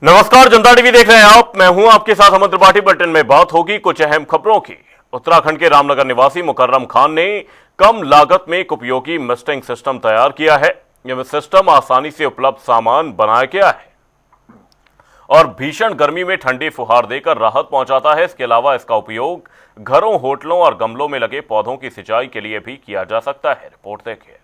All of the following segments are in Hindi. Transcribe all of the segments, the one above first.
नमस्कार, जनता टीवी देख रहे हैं आप। मैं हूं आपके साथ अमन त्रिपाठी। बुलेटिन में बात होगी कुछ अहम खबरों की। उत्तराखंड के रामनगर निवासी मुकर्रम खान ने कम लागत में एक उपयोगी मिस्टिंग सिस्टम तैयार किया है। यह सिस्टम आसानी से उपलब्ध सामान बनाया गया है और भीषण गर्मी में ठंडी फुहार देकर राहत पहुंचाता है। इसके अलावा इसका उपयोग घरों, होटलों और गमलों में लगे पौधों की सिंचाई के लिए भी किया जा सकता है। रिपोर्ट देखिए।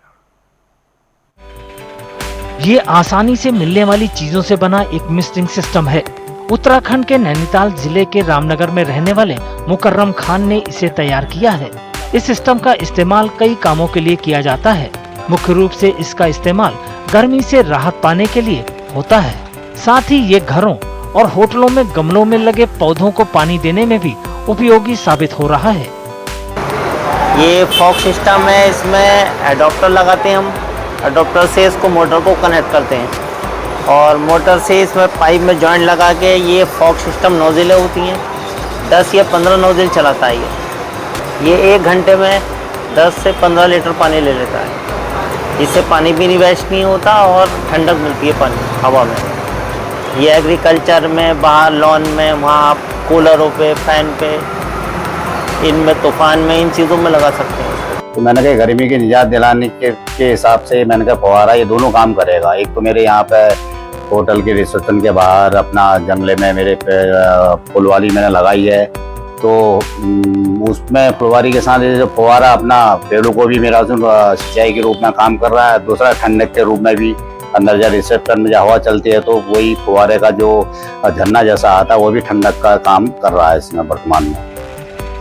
ये आसानी से मिलने वाली चीजों से बना एक मिस्टिंग सिस्टम है। उत्तराखंड के नैनीताल जिले के रामनगर में रहने वाले मुकर्रम खान ने इसे तैयार किया है। इस सिस्टम का इस्तेमाल कई कामों के लिए किया जाता है। मुख्य रूप से इसका इस्तेमाल गर्मी से राहत पाने के लिए होता है। साथ ही ये घरों और होटलों में गमलों में लगे पौधों को पानी देने में भी उपयोगी साबित हो रहा है। ये फॉग सिस्टम है, इसमें एडाप्टर लगाते हैं हम। एडाप्टर से इसको मोटर को कनेक्ट करते हैं और मोटर से इसमें पाइप में जॉइंट लगा के ये फॉग सिस्टम नोजिलें होती हैं। 10 या 15 नोजिल चलाता है ये 1 घंटे में 10 से 15 लीटर पानी ले लेता है। इससे पानी भी नहीं वेस्ट नहीं होता और ठंडक मिलती है पानी हवा में। ये एग्रीकल्चर में, बाहर लॉन में, वहाँ आप कूलरों पे, फैन पे, इनमें तूफान में, इन चीज़ों में लगा सकते हैं। तो मैंने कहा गर्मी की निजात दिलाने के हिसाब से मैंने कहा फुहारा ये दोनों काम करेगा। एक तो मेरे यहाँ पे होटल के रिसेप्शन के बाहर अपना जंगले में मेरे फुलवारी मैंने लगाई है, तो उसमें फुलवारी के साथ जो फुहारा अपना पेड़ों को भी मेरा सिंचाई के रूप में काम कर रहा है। दूसरा ठंडक के रूप में भी अंदर जब रिसेप्शन में जब हवा चलती है तो वही फुहारे का जो झरना जैसा आता है वो भी ठंडक का काम कर रहा है इसमें वर्तमान में।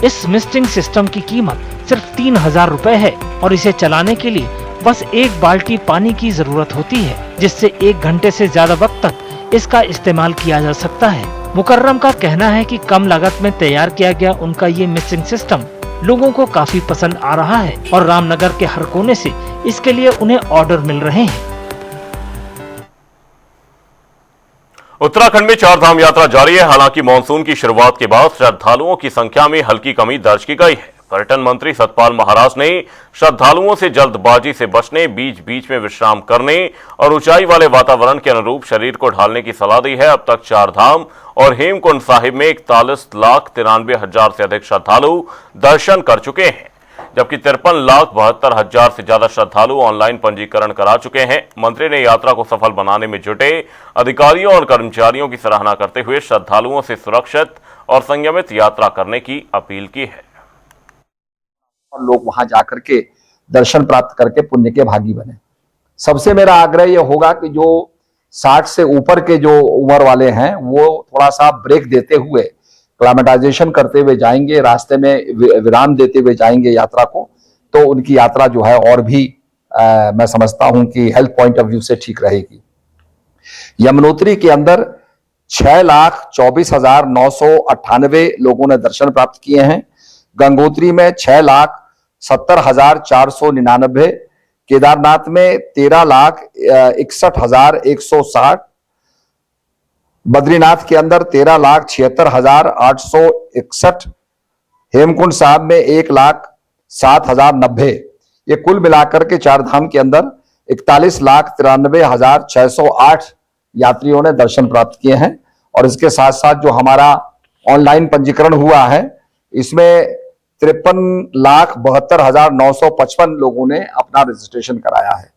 इस मिस्टिंग सिस्टम की कीमत सिर्फ 3000 रुपए है और इसे चलाने के लिए बस 1 बाल्टी पानी की जरूरत होती है, जिससे 1 घंटे से ज्यादा वक्त तक इसका इस्तेमाल किया जा सकता है। मुकर्रम का कहना है कि कम लागत में तैयार किया गया उनका ये मिस्टिंग सिस्टम लोगों को काफी पसंद आ रहा है और रामनगर के हर कोने से इसके लिए उन्हें ऑर्डर मिल रहे हैं। उत्तराखंड में 4 धाम यात्रा जारी है। हालांकि मानसून की शुरुआत के बाद श्रद्धालुओं की संख्या में हल्की कमी दर्ज की गई है। पर्यटन मंत्री सतपाल महाराज ने श्रद्धालुओं से जल्दबाजी से बचने, बीच बीच में विश्राम करने और ऊंचाई वाले वातावरण के अनुरूप शरीर को ढालने की सलाह दी है। अब तक 4 धाम और हेमकुंड साहिब में 41,93,000 से अधिक श्रद्धालु दर्शन कर चुके हैं, जबकि 53,72,000 से ज्यादा श्रद्धालु ऑनलाइन पंजीकरण करा चुके हैं। मंत्री ने यात्रा को सफल बनाने में जुटे अधिकारियों और कर्मचारियों की सराहना करते हुए श्रद्धालुओं से सुरक्षित और संयमित यात्रा करने की अपील की है। और लोग वहां जाकर के दर्शन प्राप्त करके पुण्य के भागी बने। सबसे मेरा आग्रह यह होगा कि जो 60 से ऊपर के जो उम्र वाले हैं वो थोड़ा सा ब्रेक देते हुए, क्लाइमेटाइजेशन करते हुए जाएंगे, रास्ते में विराम देते हुए जाएंगे यात्रा को, तो उनकी यात्रा जो है और भी मैं समझता हूं कि हेल्थ पॉइंट ऑफ व्यू से ठीक रहेगी। यमुनोत्री के अंदर 6,24,998 लोगों ने दर्शन प्राप्त किए हैं। गंगोत्री में 6,70,499, केदारनाथ में 13,61,160, बद्रीनाथ के अंदर 13,76,861, हेमकुंड साहब में 1,07,090। ये कुल मिलाकर के 4 धाम के अंदर 41,93,608 यात्रियों ने दर्शन प्राप्त किए हैं। और इसके साथ साथ जो हमारा ऑनलाइन पंजीकरण हुआ है, इसमें 53,72,955 लोगों ने अपना रजिस्ट्रेशन कराया है।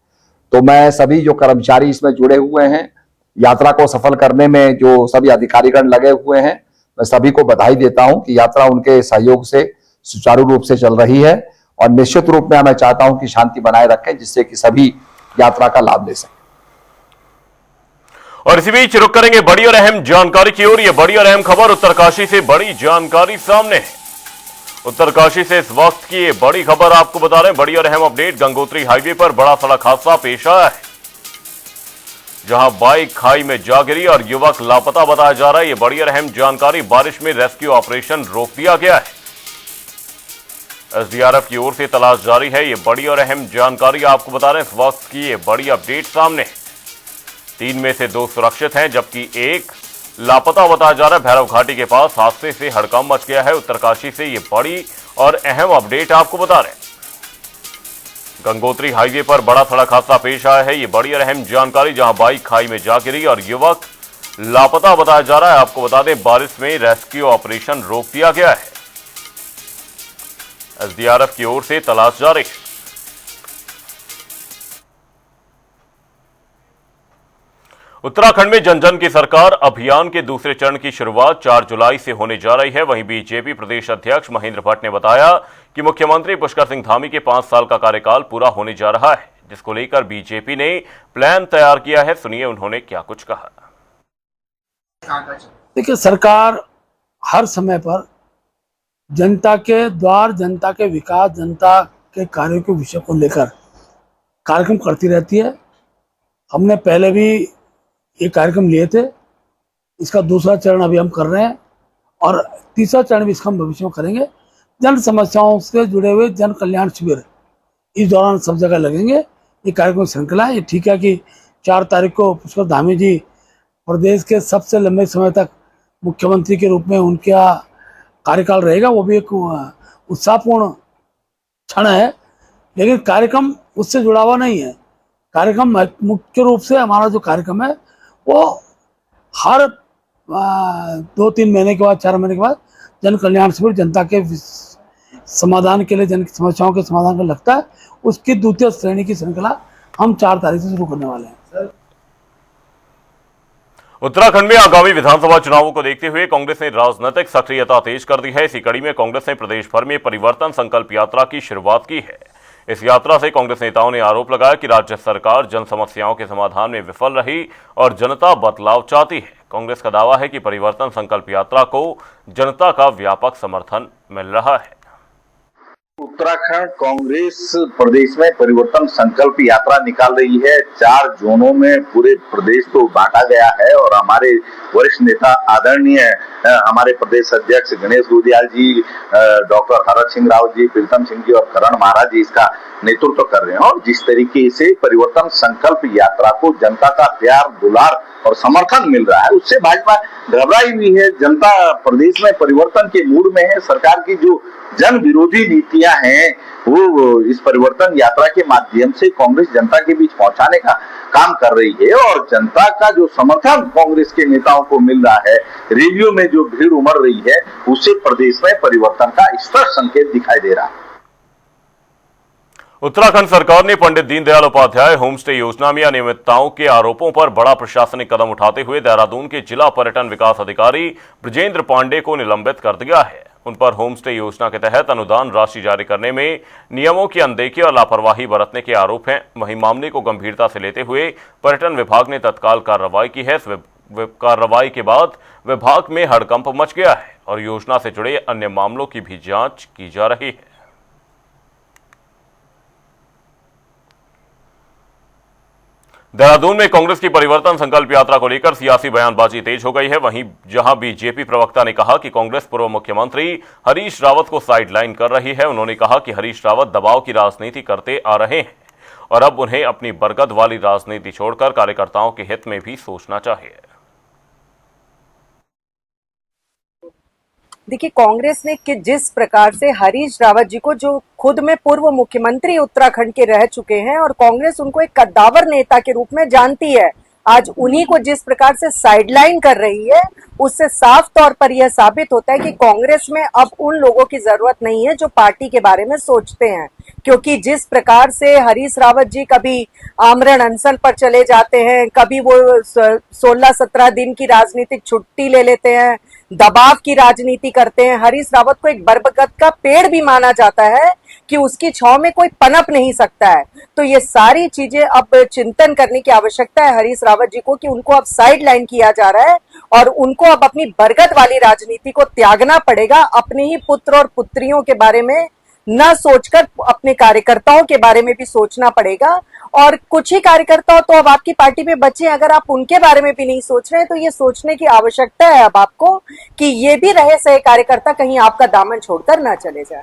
तो मैं सभी जो कर्मचारी इसमें जुड़े हुए हैं, यात्रा को सफल करने में जो सभी अधिकारीगण लगे हुए हैं, मैं सभी को बधाई देता हूं कि यात्रा उनके सहयोग से सुचारू रूप से चल रही है। और निश्चित रूप में मैं चाहता हूं कि शांति बनाए रखें, जिससे कि सभी यात्रा का लाभ ले सकें। और इसी बीच रुक करेंगे बड़ी और अहम जानकारी की ओर। ये बड़ी और अहम खबर उत्तरकाशी से बड़ी जानकारी सामने है। उत्तरकाशी से इस वक्त की ये बड़ी खबर आपको बता रहे हैं। बड़ी और अहम अपडेट, गंगोत्री हाईवे पर बड़ा सड़क हादसा पेश आया है, जहां बाइक खाई में जा गिरी और युवक लापता बताया जा रहा है। ये बड़ी और अहम जानकारी। बारिश में रेस्क्यू ऑपरेशन रोक दिया गया है। एसडीआरएफ की ओर से तलाश जारी है। ये बड़ी और अहम जानकारी आपको बता रहे हैं। इस वक्त की ये बड़ी अपडेट सामने है। 3 में से 2 सुरक्षित हैं, जबकि 1 लापता बताया जा रहा है। भैरव घाटी के पास हादसे से हड़कंप मच गया है। उत्तरकाशी से ये बड़ी और अहम अपडेट आपको बता रहे हैं। गंगोत्री हाईवे पर बड़ा सड़क हादसा पेश आया है। ये बड़ी और अहम जानकारी, जहां बाइक खाई में जा गिरी और युवक लापता बताया जा रहा है। आपको बता दें, बारिश में रेस्क्यू ऑपरेशन रोक दिया गया है। एसडीआरएफ की ओर से तलाश जारी है। उत्तराखंड में जन जन की सरकार अभियान के दूसरे चरण की शुरुआत 4 जुलाई से होने जा रही है। वहीं बीजेपी प्रदेश अध्यक्ष महेंद्र भट्ट ने बताया कि मुख्यमंत्री पुष्कर सिंह धामी के 5 साल का कार्यकाल पूरा होने जा रहा है, जिसको लेकर बीजेपी ने प्लान तैयार किया है। सुनिए उन्होंने क्या कुछ कहा। देखिए, सरकार हर समय पर जनता के द्वार, जनता के विकास, जनता के कार्यों के विषय को लेकर कार्यक्रम करती रहती है। हमने पहले भी ये कार्यक्रम लिए थे, इसका दूसरा चरण अभी हम कर रहे हैं और तीसरा चरण भी इसका हम भविष्य में करेंगे। जन समस्याओं से जुड़े हुए जन कल्याण शिविर इस दौरान सब जगह लगेंगे। ये कार्यक्रम श्रृंखला है। ये ठीक है कि 4 तारीख को पुष्कर धामी जी प्रदेश के सबसे लंबे समय तक मुख्यमंत्री के रूप में उनका कार्यकाल रहेगा, वो भी एक उत्साहपूर्ण क्षण है। लेकिन कार्यक्रम उससे जुड़ा हुआ नहीं है। कार्यक्रम मुख्य रूप से हमारा जो कार्यक्रम है वो हर 2-3 महीने के बाद, 4 महीने के बाद जन कल्याण शिविर जनता के समाधान के लिए, जन समस्याओं के समाधान के लगता है। उसकी द्वितीय श्रेणी की श्रृंखला हम 4 तारीख से शुरू करने वाले हैं। उत्तराखंड में आगामी विधानसभा चुनावों को देखते हुए कांग्रेस ने राजनीतिक सक्रियता तेज कर दी है। इसी कड़ी में कांग्रेस ने प्रदेश भर में परिवर्तन संकल्प यात्रा की शुरुआत की है। इस यात्रा से कांग्रेस नेताओं ने आरोप लगाया कि राज्य सरकार जन समस्याओं के समाधान में विफल रही और जनता बदलाव चाहती है। कांग्रेस का दावा है कि परिवर्तन संकल्प यात्रा को जनता का व्यापक समर्थन मिल रहा है। उत्तराखंड कांग्रेस प्रदेश में परिवर्तन संकल्प यात्रा निकाल रही है। 4 जोनों में पूरे प्रदेश को बांटा गया है और हमारे वरिष्ठ नेता आदरणीय हमारे प्रदेश अध्यक्ष गणेश गोदियाल जी, डॉक्टर हरक सिंह रावत जी, प्रीतम सिंह जी और करण महाराज जी इसका नेतृत्व कर रहे हैं। और जिस तरीके से परिवर्तन संकल्प यात्रा को जनता का प्यार, दुलार और समर्थन मिल रहा है, उससे भाजपा घबराई हुई है। जनता प्रदेश में परिवर्तन के मूड में है। सरकार की जो जन विरोधी नीतियां हैं वो इस परिवर्तन यात्रा के माध्यम से कांग्रेस जनता के बीच पहुंचाने का काम कर रही है। और जनता का जो समर्थन कांग्रेस के नेताओं को मिल रहा है, रैलियों में जो भीड़ उमड़ रही है, उससे प्रदेश में परिवर्तन का स्पष्ट संकेत दिखाई दे रहा है। उत्तराखंड सरकार ने पंडित दीनदयाल उपाध्याय होमस्टे योजना में अनियमितताओं के आरोपों पर बड़ा प्रशासनिक कदम उठाते हुए देहरादून के जिला पर्यटन विकास अधिकारी ब्रजेंद्र पांडे को निलंबित कर दिया है। उन पर होमस्टे योजना के तहत अनुदान राशि जारी करने में नियमों की अनदेखी और लापरवाही बरतने के आरोप हैं। वहीं मामले को गंभीरता से लेते हुए पर्यटन विभाग ने तत्काल कार्रवाई की है। कार्रवाई के बाद विभाग में हड़कंप मच गया है और योजना से जुड़े अन्य मामलों की भी जांच की जा रही है। देहरादून में कांग्रेस की परिवर्तन संकल्प यात्रा को लेकर सियासी बयानबाजी तेज हो गई है। वहीं जहां बीजेपी प्रवक्ता ने कहा कि कांग्रेस पूर्व मुख्यमंत्री हरीश रावत को साइडलाइन कर रही है। उन्होंने कहा कि हरीश रावत दबाव की राजनीति करते आ रहे हैं और अब उन्हें अपनी बरगद वाली राजनीति छोड़कर कार्यकर्ताओं के हित में भी सोचना चाहिए। देखिए, कांग्रेस ने कि जिस प्रकार से हरीश रावत जी को, जो खुद में पूर्व मुख्यमंत्री उत्तराखंड के रह चुके हैं और कांग्रेस उनको एक कद्दावर नेता के रूप में जानती है, आज उन्हीं को जिस प्रकार से साइडलाइन कर रही है, उससे साफ तौर पर यह साबित होता है कि कांग्रेस में अब उन लोगों की जरूरत नहीं है जो पार्टी के बारे में सोचते हैं। क्योंकि जिस प्रकार से हरीश रावत जी कभी आमरण अनशन पर चले जाते हैं, कभी वो 16-17 दिन की राजनीतिक छुट्टी ले लेते हैं, दबाव की राजनीति करते हैं। हरीश रावत को एक बरगद का पेड़ भी माना जाता है कि उसकी छांव में कोई पनप नहीं सकता है। तो ये सारी चीजें अब चिंतन करने की आवश्यकता है हरीश रावत जी को कि उनको अब साइडलाइन किया जा रहा है और उनको अब अपनी बरगद वाली राजनीति को त्यागना पड़ेगा। अपने ही पुत्र और पुत्रियों के बारे में न सोचकर अपने कार्यकर्ताओं के बारे में भी सोचना पड़ेगा। और कुछ ही कार्यकर्ता तो अब आपकी पार्टी में बचे, अगर आप उनके बारे में भी नहीं सोच रहे तो ये सोचने की आवश्यकता है अब आपको कि ये भी रहे सही कार्यकर्ता कहीं आपका दामन छोड़कर ना चले जाए।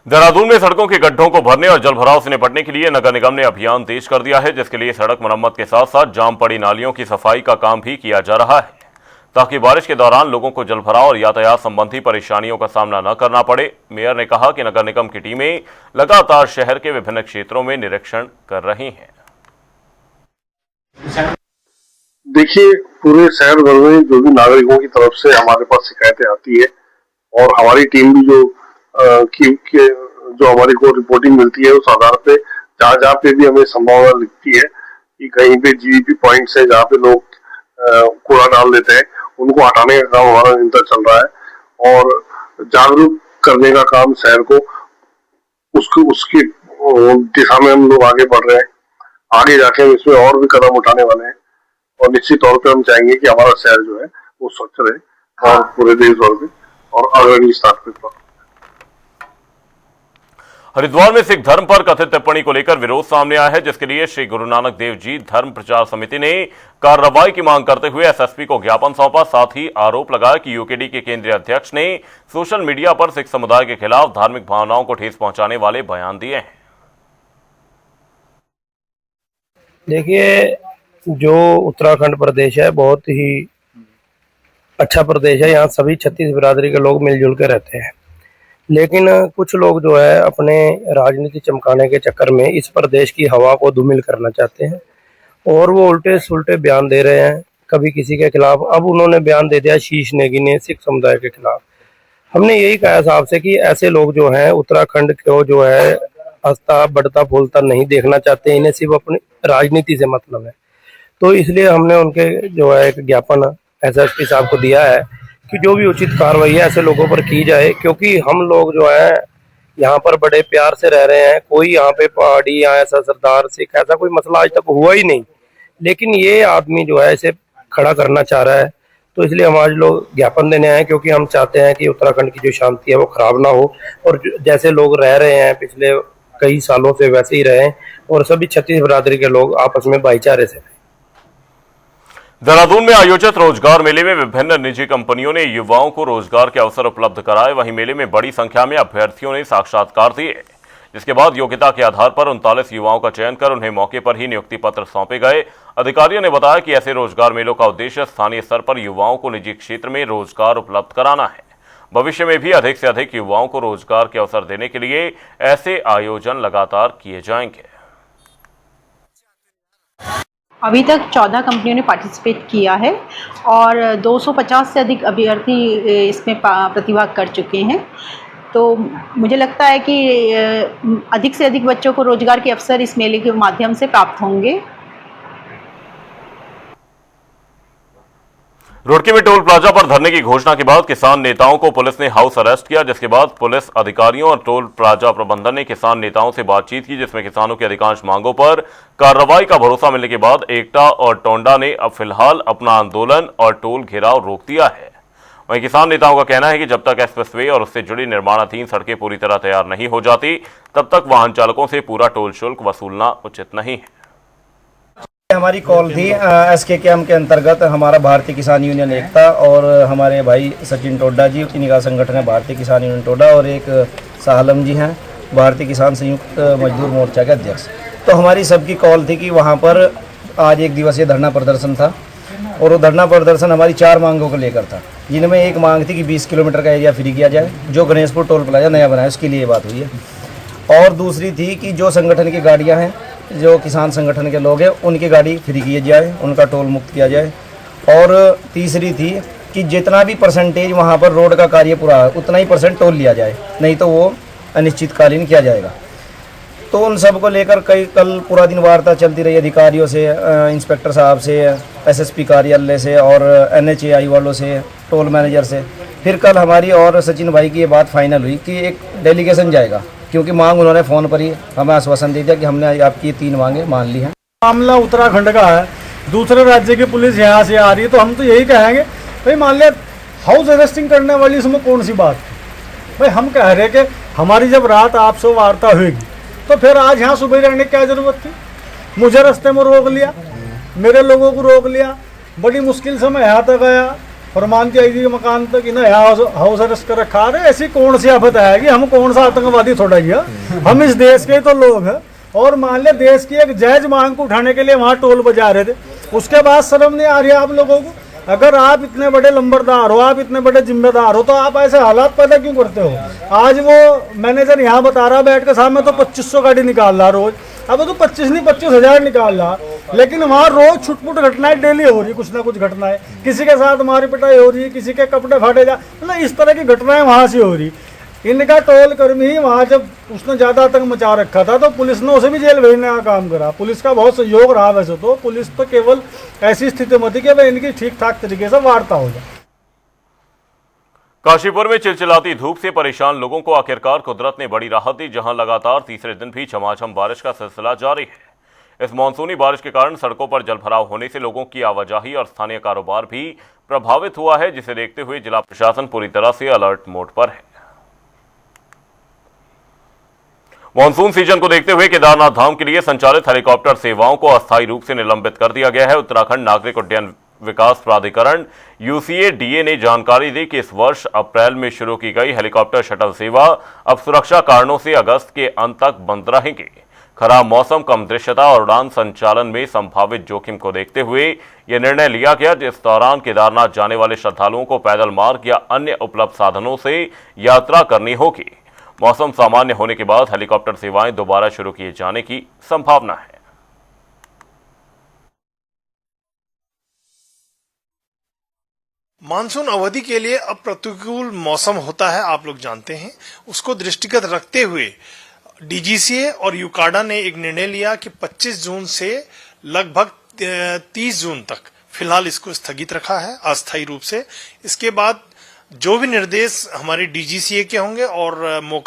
देहरादून में सड़कों के गड्ढों को भरने और जलभराव से निपटने के लिए नगर निगम ने अभियान तेज कर दिया है, जिसके लिए सड़क मरम्मत के साथ साथ जाम पड़ी नालियों की सफाई का काम भी किया जा रहा है, ताकि बारिश के दौरान लोगों को जलभराव और यातायात संबंधी परेशानियों का सामना न करना पड़े। मेयर ने कहा कि नगर निगम की टीमें लगातार शहर के विभिन्न क्षेत्रों में निरीक्षण कर रही हैं। देखिए, पूरे शहर भर में जो भी नागरिकों की तरफ से हमारे पास शिकायतें आती है और हमारी टीम भी जो हमारी को रिपोर्टिंग मिलती है उस आधार पे जहाँ पे भी हमें संभावना लिखती है कि कहीं पे जीवीपी पॉइंट्स है जहाँ पे लोग कूड़ा डाल देते हैं, उनको हटाने का काम हमारा निरंतर चल रहा है और जागरूक करने का काम शहर को उसकी दिशा में हम लोग आगे बढ़ रहे हैं। आगे जाके हम इसमें और भी कदम उठाने वाले हैं और निश्चित तौर पे हम चाहेंगे कि हमारा शहर जो है वो स्वच्छ रहे और पूरे देश भर में और अग्रणी स्थान पर। हरिद्वार में सिख धर्म पर कथित टिप्पणी को लेकर विरोध सामने आया है, जिसके लिए श्री गुरु नानक देव जी धर्म प्रचार समिति ने कार्रवाई की मांग करते हुए एसएसपी को ज्ञापन सौंपा। साथ ही आरोप लगाया कि यूकेडी के केंद्रीय अध्यक्ष ने सोशल मीडिया पर सिख समुदाय के खिलाफ धार्मिक भावनाओं को ठेस पहुंचाने वाले बयान दिए हैं। देखिए, जो उत्तराखंड प्रदेश है बहुत ही अच्छा प्रदेश है। यहाँ सभी 36 बिरादरी के लोग मिलजुल के रहते हैं, लेकिन कुछ लोग जो है अपने राजनीति चमकाने के चक्कर में इस प्रदेश की हवा को धूमिल करना चाहते हैं और वो उल्टे सुल्टे बयान दे रहे हैं, कभी किसी के खिलाफ। अब उन्होंने बयान दे दिया शीश नेगी ने सिख समुदाय के खिलाफ। हमने यही कहा साहब से कि ऐसे लोग जो हैं उत्तराखंड को जो है हंसता बढ़ता फूलता नहीं देखना चाहते, इन्हें सिर्फ अपनी राजनीति से मतलब है। तो इसलिए हमने उनके जो है एक ज्ञापन एसएसपी साहब को दिया है कि जो भी उचित कार्रवाई है ऐसे लोगों पर की जाए, क्योंकि हम लोग जो है यहाँ पर बड़े प्यार से रह रहे हैं। कोई यहाँ पे पहाड़ी या ऐसा सरदार सिख ऐसा कोई मसला आज तक हुआ ही नहीं, लेकिन ये आदमी जो है इसे खड़ा करना चाह रहा है। तो इसलिए हम आज लोग ज्ञापन देने आए, क्योंकि हम चाहते हैं कि उत्तराखंड की जो शांति है वो खराब ना हो और जैसे लोग रह रहे हैं पिछले कई सालों से वैसे ही रहें और सभी 36 बिरादरी के लोग आपस में भाईचारे से रहें। देहरादून में आयोजित रोजगार मेले में विभिन्न निजी कंपनियों ने युवाओं को रोजगार के अवसर उपलब्ध कराए। वहीं मेले में बड़ी संख्या में अभ्यर्थियों ने साक्षात्कार दिए, जिसके बाद योग्यता के आधार पर 39 युवाओं का चयन कर उन्हें मौके पर ही नियुक्ति पत्र सौंपे गए। अधिकारियों ने बताया कि ऐसे रोजगार मेलों का उद्देश्य स्थानीय स्तर पर युवाओं को निजी क्षेत्र में रोजगार उपलब्ध कराना है। भविष्य में भी अधिक से अधिक युवाओं को रोजगार के अवसर देने के लिए ऐसे आयोजन लगातार किए जाएंगे। अभी तक 14 कंपनियों ने पार्टिसिपेट किया है और 250 से अधिक अभ्यर्थी इसमें प्रतिभाग कर चुके हैं। तो मुझे लगता है कि अधिक से अधिक बच्चों को रोजगार के अवसर इस मेले के माध्यम से प्राप्त होंगे। रुड़की में टोल प्लाजा पर धरने की घोषणा के बाद किसान नेताओं को पुलिस ने हाउस अरेस्ट किया, जिसके बाद पुलिस अधिकारियों और टोल प्लाजा प्रबंधन ने किसान नेताओं से बातचीत की, जिसमें किसानों की अधिकांश मांगों पर कार्रवाई का भरोसा मिलने के बाद एकटा और टोंडा ने अब फिलहाल अपना आंदोलन और टोल घेराव रोक दिया है। वहीं किसान नेताओं का कहना है कि जब तक एक्सप्रेसवे और उससे जुड़ी निर्माणाधीन सड़कें पूरी तरह तैयार नहीं हो जाती, तब तक वाहन चालकों से पूरा टोल शुल्क वसूलना उचित नहीं है। हमारी कॉल थी एसके कैम्प के अंतर्गत हमारा भारतीय किसान यूनियन एकता और हमारे भाई सचिन टोडा जी, इन्हीं का संगठन है भारतीय किसान यूनियन टोडा, और एक साहलम जी हैं भारतीय किसान संयुक्त मजदूर मोर्चा के अध्यक्ष। तो हमारी सबकी कॉल थी कि वहाँ पर आज एक दिवसीय धरना प्रदर्शन था और वो धरना प्रदर्शन हमारी 4 मांगों को लेकर था, जिनमें एक मांग थी कि 20 किलोमीटर का एरिया फ्री किया जाए, जो गणेशपुर टोल प्लाजा नया बना है उसके लिए बात हुई है। और दूसरी थी कि जो संगठन की गाड़ियाँ हैं, जो किसान संगठन के लोग हैं, उनकी गाड़ी फ्री की जाए, उनका टोल मुक्त किया जाए। और तीसरी थी कि जितना भी परसेंटेज वहाँ पर रोड का कार्य पूरा है उतना ही % टोल लिया जाए, नहीं तो वो अनिश्चितकालीन किया जाएगा। तो उन सब को लेकर कल पूरा दिन वार्ता चलती रही अधिकारियों से, इंस्पेक्टर साहब से, एसएसपी कार्यालय से और NHAI वालों से, टोल मैनेजर से। फिर कल हमारी और सचिन भाई की ये बात फाइनल हुई कि एक डेलीगेशन जाएगा, क्योंकि मांग उन्होंने फ़ोन पर ही हमें आश्वासन दे दिया कि हमने आपकी ये 3 मांगें मान ली हैं। मामला उत्तराखंड का है, दूसरे राज्य की पुलिस यहाँ से आ रही है, तो हम तो यही कहेंगे भाई मान लिया हाउस अरेस्टिंग करने वाली इसमें कौन सी बात है। भाई हम कह रहे कि हमारी जब रात आपसे वार्ता हुएगी तो फिर आज यहाँ सुबह रहने की क्या ज़रूरत थी। मुझे रास्ते में रोक लिया, मेरे लोगों को रोक लिया, बड़ी मुश्किल से मैं यहाँ तक आया, फरमानती आई के मकान तक इन्हें हाउस अरेस्ट कर रखा है। ऐसी कौन सी आफत आएगी, हम कौन सा आतंकवादी थोड़ा ही है, हम इस देश के तो लोग हैं। और मान लिया देश की एक जायज मांग को उठाने के लिए वहाँ टोल बजा रहे थे, उसके बाद शर्म नहीं आ रही है आप लोगों को। अगर आप इतने बड़े लंबरदार हो, आप इतने बड़े जिम्मेदार हो, तो आप ऐसे हालात पैदा क्यों करते हो। आज वो मैनेजर यहाँ बता रहा बैठ के साहब मैं तो 2500 गाड़ी निकाल रहा रोज, अब तो 25 नहीं 25,000 निकाल रहा, लेकिन वहाँ रोज छुटपुट घटनाएं डेली हो रही है, कुछ ना कुछ घटनाएं, किसी के साथ मारी पिटाई हो रही है, किसी के कपड़े फाटे जा, मतलब इस तरह की घटनाएं वहाँ से हो रही। इनका टोल कर्मी ही वहाँ जब उसने ज़्यादा आतंक मचा रखा था तो पुलिस ने उसे भी जेल भेजने का काम करा। पुलिस का बहुत सहयोग रहा। वैसे तो पुलिस तो केवल ऐसी स्थिति में थी कि भाई इनकी ठीक ठाक तरीके से वार्ता हो जाए। काशीपुर में चिलचिलाती धूप से परेशान लोगों को आखिरकार कुदरत ने बड़ी राहत दी, जहां लगातार तीसरे दिन भी झमाझम बारिश का सिलसिला जारी है। इस मानसूनी बारिश के कारण सड़कों पर जलभराव होने से लोगों की आवाजाही और स्थानीय कारोबार भी प्रभावित हुआ है, जिसे देखते हुए जिला प्रशासन पूरी तरह से अलर्ट मोड पर है। मानसून सीजन को देखते हुए केदारनाथ धाम के लिए संचालित हेलीकॉप्टर सेवाओं को अस्थायी रूप से निलंबित कर दिया गया है। उत्तराखंड नागरिक उड्डयन विकास प्राधिकरण UCADA ने जानकारी दी कि इस वर्ष अप्रैल में शुरू की गई हेलीकॉप्टर शटल सेवा अब सुरक्षा कारणों से अगस्त के अंत तक बंद रहेंगी। खराब मौसम, कम दृश्यता और उड़ान संचालन में संभावित जोखिम को देखते हुए यह निर्णय लिया गया। इस दौरान केदारनाथ जाने वाले श्रद्धालुओं को पैदल मार्ग या अन्य उपलब्ध साधनों से यात्रा करनी होगी। मौसम सामान्य होने के बाद हेलीकॉप्टर सेवाएं दोबारा शुरू किए जाने की संभावना है। मानसून अवधि के लिए अब प्रतिकूल मौसम होता है, आप लोग जानते हैं। उसको दृष्टिगत रखते हुए DGCA और यूकाडा ने एक निर्णय लिया कि 25 जून से लगभग 30 जून तक फिलहाल इसको स्थगित रखा है अस्थायी रूप से। इसके बाद जो भी निर्देश हमारे DGCA के होंगे और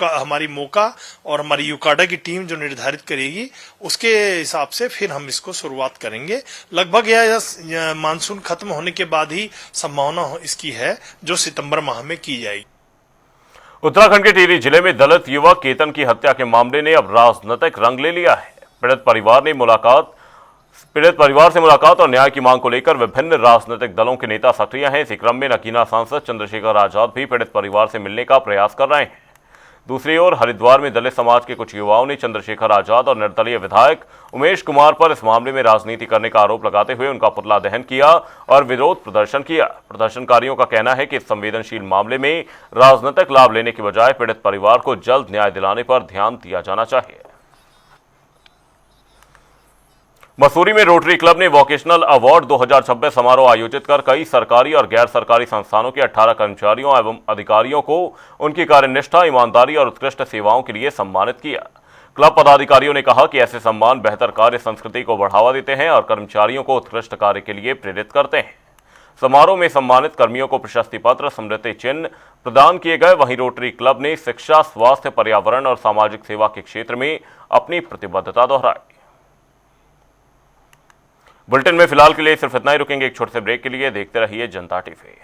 हमारी मोका और हमारी यूकाडा की टीम जो निर्धारित करेगी उसके हिसाब से फिर हम इसको शुरुआत करेंगे। लगभग यह मानसून खत्म होने के बाद ही संभावना इसकी है, जो सितंबर माह में की जाएगी। उत्तराखंड के टिहरी जिले में दलित युवक केतन की हत्या के मामले ने अब राजनीतिक रंग ले लिया है। पीड़ित परिवार से मुलाकात और न्याय की मांग को लेकर विभिन्न राजनीतिक दलों के नेता सक्रिय हैं। इसी क्रम में नगीना सांसद चंद्रशेखर आजाद भी पीड़ित परिवार से मिलने का प्रयास कर रहे हैं। दूसरी ओर हरिद्वार में दलित समाज के कुछ युवाओं ने चंद्रशेखर आजाद और निर्दलीय विधायक उमेश कुमार पर इस मामले में राजनीति करने का आरोप लगाते हुए उनका पुतला दहन किया और विरोध प्रदर्शन किया। प्रदर्शनकारियों का कहना है कि इस संवेदनशील मामले में राजनीतिक लाभ लेने की बजाय पीड़ित परिवार को जल्द न्याय दिलाने पर ध्यान दिया जाना चाहिए। मसूरी में रोटरी क्लब ने वोकेशनल अवार्ड 2026 समारोह आयोजित कर कई सरकारी और गैर सरकारी संस्थानों के 18 कर्मचारियों एवं अधिकारियों को उनकी कार्यनिष्ठा, ईमानदारी और उत्कृष्ट सेवाओं के लिए सम्मानित किया। क्लब पदाधिकारियों ने कहा कि ऐसे सम्मान बेहतर कार्य संस्कृति को बढ़ावा देते हैं और कर्मचारियों को उत्कृष्ट कार्य के लिए प्रेरित करते हैं। समारोह में सम्मानित कर्मियों को प्रशस्ति पत्र, स्मृति चिन्ह प्रदान किए गए। वहीं रोटरी क्लब ने शिक्षा, स्वास्थ्य, पर्यावरण और सामाजिक सेवा के क्षेत्र में अपनी प्रतिबद्धता दोहराई। बुलेटिन में फिलहाल के लिए सिर्फ इतना ही, रुकेंगे एक छोटे से ब्रेक के लिए। देखते रहिए जनता टीवी।